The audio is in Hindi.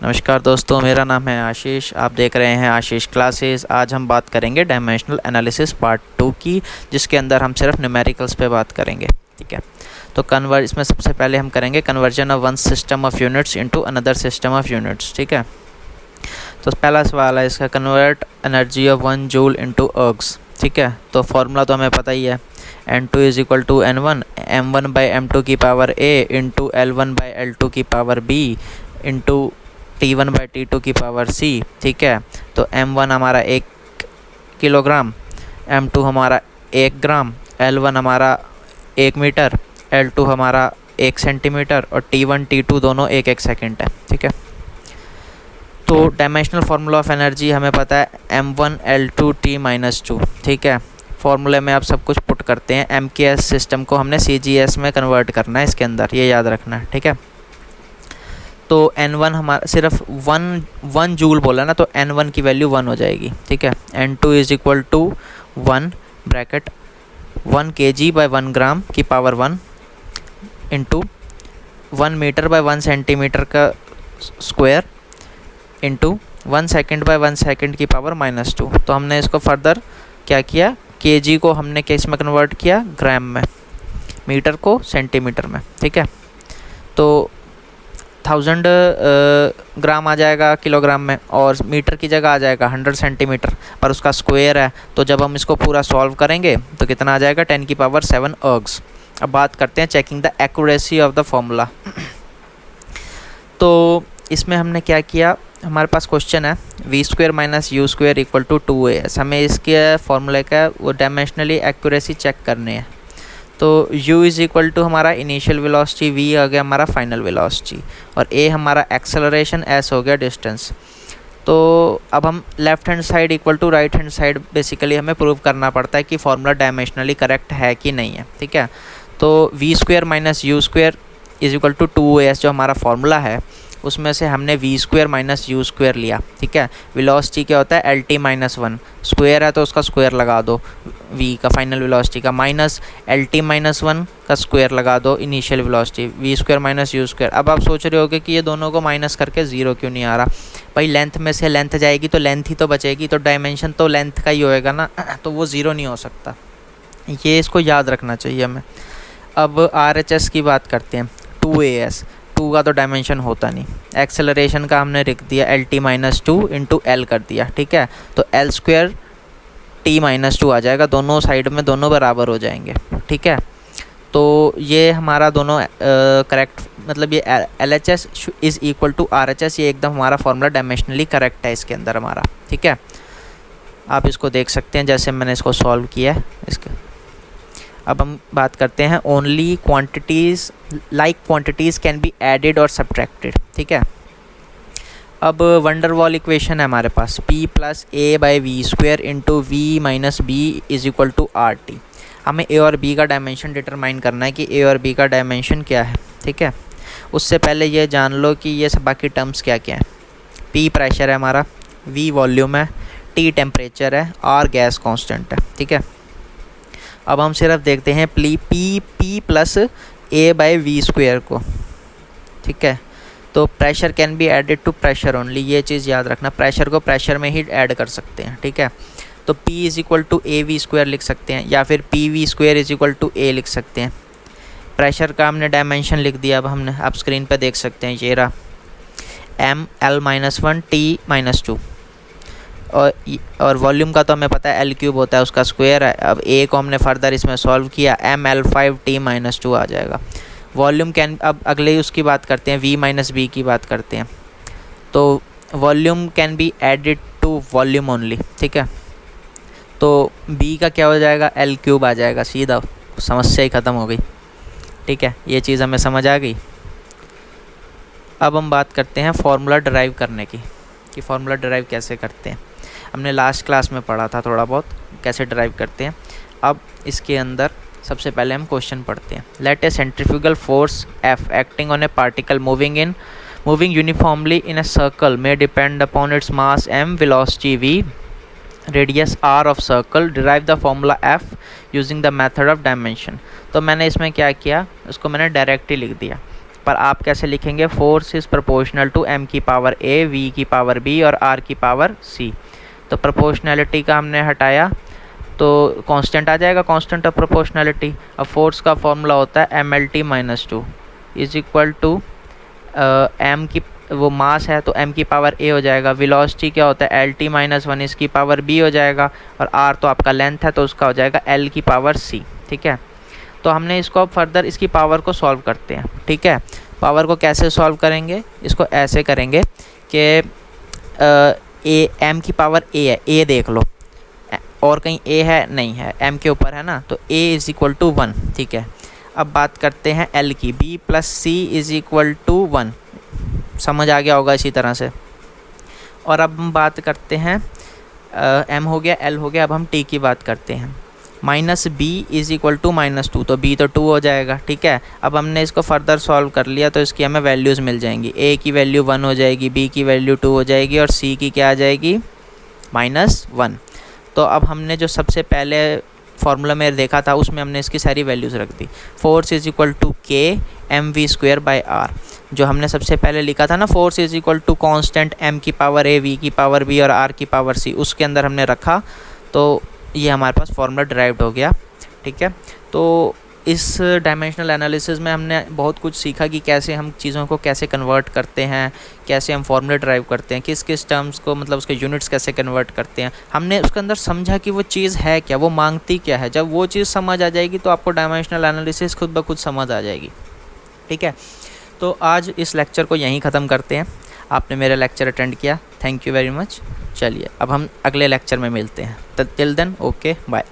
नमस्कार दोस्तों, मेरा नाम है आशीष। आप देख रहे हैं आशीष क्लासेस। आज हम बात करेंगे डायमेंशनल एनालिसिस पार्ट 2 की, जिसके अंदर हम सिर्फ न्यूमेरिकल्स पे बात करेंगे। ठीक है, तो इसमें सबसे पहले हम करेंगे conversion of one system of units into another system of units. ठीक है, तो पहला सवाल है इसका, convert energy of 1 joule into ergs. ठीक है, तो फॉर्मूला तो हमें पता ही है, N2 is equal to N1 M1 by M2 की power A into L1 by L2 की power B into T1 by T2 की पावर C। ठीक है, तो M1 हमारा 1 किलोग्राम, M2 हमारा 1 ग्राम, L1 हमारा 1 मीटर, L2 हमारा 1 सेंटीमीटर और T1 T2 दोनों 1 सेकेंड है। ठीक है, तो डायमेंशनल फार्मूला ऑफ एनर्जी हमें पता है M1 L2 T-2। ठीक है, फार्मूले में आप सब कुछ पुट करते हैं। MKS सिस्टम को हमने CGS में कन्वर्ट करना है इसके अंदर, ये याद रखना है। ठीक है, तो N1 हमारा सिर्फ वन जूल बोला ना, तो N1 की वैल्यू 1 हो जाएगी। ठीक है, N2 is equal to 1 bracket 1 kg by 1 gram की power 1 into 1 metre by 1 centimetre का square into 1 second by 1 second की पावर -2। तो हमने इसको फर्दर क्या किया, kg को हमने किस में कन्वर्ट किया, ग्राम में, मीटर को सेंटीमीटर में। ठीक है, तो 1000 ग्राम आ जाएगा किलोग्राम में, और मीटर की जगह आ जाएगा 100 सेंटीमीटर, पर उसका स्क्वायर है, तो जब हम इसको पूरा सॉल्व करेंगे तो कितना आ जाएगा, 10 की पावर 7 अर्ग्स। अब बात करते हैं checking the accuracy of the formula. तो इसमें हमने क्या किया, हमारे पास क्वेश्चन है v² minus u² equal to 2as। हमें इसके फॉर्मूले का वो डायमेंशनली एक्यूरेसी चेक करने हैं। तो u इज़ इक्वल टू हमारा इनिशियल वेलोसिटी, v आ गया हमारा फाइनल वेलोसिटी, और a हमारा एक्सेलरेशन, s हो गया डिस्टेंस। तो अब हम left hand side equal to right hand side basically हमें प्रूव करना पड़ता है कि फॉर्मूला डायमेंशनली करेक्ट है कि नहीं है। ठीक है, तो v² minus u² is equal to 2as जो हमारा फॉर्मूला है, उसमें से हमने v² माइनस u² लिया। ठीक है, वेलोसिटी क्या होता है, LT माइनस 1, स्क्वायर है तो उसका स्क्वायर लगा दो v का, फाइनल वेलोसिटी का, माइनस LT माइनस 1 का स्क्वायर लगा दो initial velocity, v² minus u²। अब आप सोच रहे होगे कि ये दोनों को माइनस करके 0 क्यों नहीं आ रहा। भाई लेंथ में से लेंथ जाएगी तो लेंथ ही तो बचेगी, तो डायमेंशन तो लेंथ का ही होएगा ना, तो वो 0 नहीं हो सकता। ये इसको याद रखना चाहिए हमें। अब RHS की बात करते हैं, 2as, 2 का तो डायमेंशन होता नहीं। एक्सेलरेशन का हमने लिख दिया LT माइनस 2 इंटू L कर दिया। ठीक है, तो L² T-2 आ जाएगा, दोनों साइड में दोनों बराबर हो जाएंगे। ठीक है, तो ये हमारा दोनों करेक्ट, मतलब ये LHS is equal to RHS, ये एकदम हमारा फॉर्मूला डायमेंशनली करेक्ट है इसके अंदर हमारा। ठीक है, आप इसको देख सकते हैं जैसे मैंने इसको सॉल्व किया है इसके। अब हम बात करते हैं only quantities, like quantities can be added और सब्ट्रैक्टेड। ठीक है, अब वंडर वॉल इक्वेशन है हमारे पास, P plus A by v² into V minus B is equal to RT। हमें A और B का डायमेंशन डिटरमाइन करना है कि A और B का डायमेंशन क्या है। ठीक है, उससे पहले ये जान लो कि ये सब बाकी टर्म्स क्या क्या हैं। P प्रेशर है हमारा, V वॉल्यूम है, T टेम्परेचर है, R गैस कांस्टेंट है। ठीक है, अब हम सिर्फ देखते हैं P plus A by v² को। ठीक है, तो pressure can be added to pressure only, ये चीज़ याद रखना, प्रेशर को प्रेशर में ही ऐड कर सकते हैं। ठीक है, तो P is equal to AV² लिख सकते हैं, या फिर PV² is equal to A लिख सकते हैं। प्रेशर का हमने डायमेंशन लिख दिया, अब हमने, आप स्क्रीन पर देख सकते हैं, ये रहा ML-1 T-2, और वॉल्यूम का तो हमें पता है L³ होता है, उसका स्क्वायर है। अब A को हमने फर्दर इसमें सॉल्व किया, ML5 T-2 आ जाएगा। वॉल्यूम कैन, अब अगले ही उसकी बात करते हैं, V माइनस B की बात करते हैं, तो volume can be added to volume only. ठीक है, तो B का क्या हो जाएगा, L³ आ जाएगा, सीधा समस्या ही ख़त्म हो गई। ठीक है, ये चीज़ हमें समझ आ गई। अब हम बात करते हैं फार्मूला डराइव करने की, कि फार्मूला डराइव कैसे करते हैं। हमने लास्ट क्लास में पढ़ा था थोड़ा बहुत कैसे डराइव करते हैं। अब इसके अंदर सबसे पहले हम क्वेश्चन पढ़ते हैं। Let a centrifugal force F acting on a particle moving uniformly in a circle may depend upon its mass m, velocity v, radius r of circle, derive the formula F using the method of dimension. तो मैंने इसमें क्या किया, उसको मैंने डायरेक्ट ही लिख दिया। पर आप कैसे लिखेंगे, force is proportional to m की पावर a, v की पावर b और r की पावर c। तो प्रोपोर्शनैलिटी का हमने हटाया तो कांस्टेंट आ जाएगा, कांस्टेंट ऑफ प्रोपोर्शनैलिटी। अब फोर्स का फॉर्मूला होता है mLT-2 is equal to m की, वो मास है तो m की पावर a हो जाएगा। वेलोसिटी क्या होता है, LT-1 इसकी पावर b हो जाएगा, और r तो आपका लेंथ है तो उसका हो जाएगा l की पावर c। ठीक है, तो हमने इसको अब फर्दर इसकी पावर को सॉल्व करते हैं। ठीक है, पावर को कैसे सॉल्व करेंगे, इसको ऐसे करेंगे कि m की पावर a है, a देख लो, और कहीं a है नहीं है, m के ऊपर है ना, तो a इज़ इक्वल टू 1। ठीक है, अब बात करते हैं l की, b plus c is equal to 1, समझ आ गया होगा इसी तरह से। और अब हम बात करते हैं m हो गया, l हो गया, अब हम t की बात करते हैं। Minus b is equal to -2, तो b तो 2 हो जाएगा। ठीक है, अब हमने इसको फर्दर सॉल्व कर लिया तो इसकी हमें वैल्यूज़ मिल जाएंगी, a की वैल्यू 1 हो जाएगी, b की वैल्यू 2 हो जाएगी और c की क्या आ जाएगी, -1। तो अब हमने जो सबसे पहले फार्मूला में देखा था उसमें हमने इसकी सारी वैल्यूज़ रख दी। Force is equal to k mv²/r, जो हमने सबसे पहले लिखा था ना, force is equal to constant m की पावर a, v की पावर b और r की पावर c, उसके अंदर हमने रखा, तो ये हमारे पास फार्मूला ड्राइव्ड हो गया। ठीक है, तो इस डायमेंशनल एनालिसिस में हमने बहुत कुछ सीखा कि कैसे हम चीज़ों को कैसे कन्वर्ट करते हैं, कैसे हम फार्मूले ड्राइव करते हैं, किस किस टर्म्स को, मतलब उसके यूनिट्स कैसे कन्वर्ट करते हैं। हमने उसके अंदर समझा कि वो चीज़ है क्या, वो मांगती क्या है। जब वो चीज़ समझ आ जाएगी तो आपको डायमेंशनल एनालिसिस खुद ब खुद समझ आ जाएगी। ठीक है, तो आज इस लेक्चर को यहीं ख़त्म करते हैं। आपने मेरा लेक्चर अटेंड किया, थैंक यू वेरी मच। चलिए अब हम अगले लेक्चर में मिलते हैं, टिल देन ओके बाय।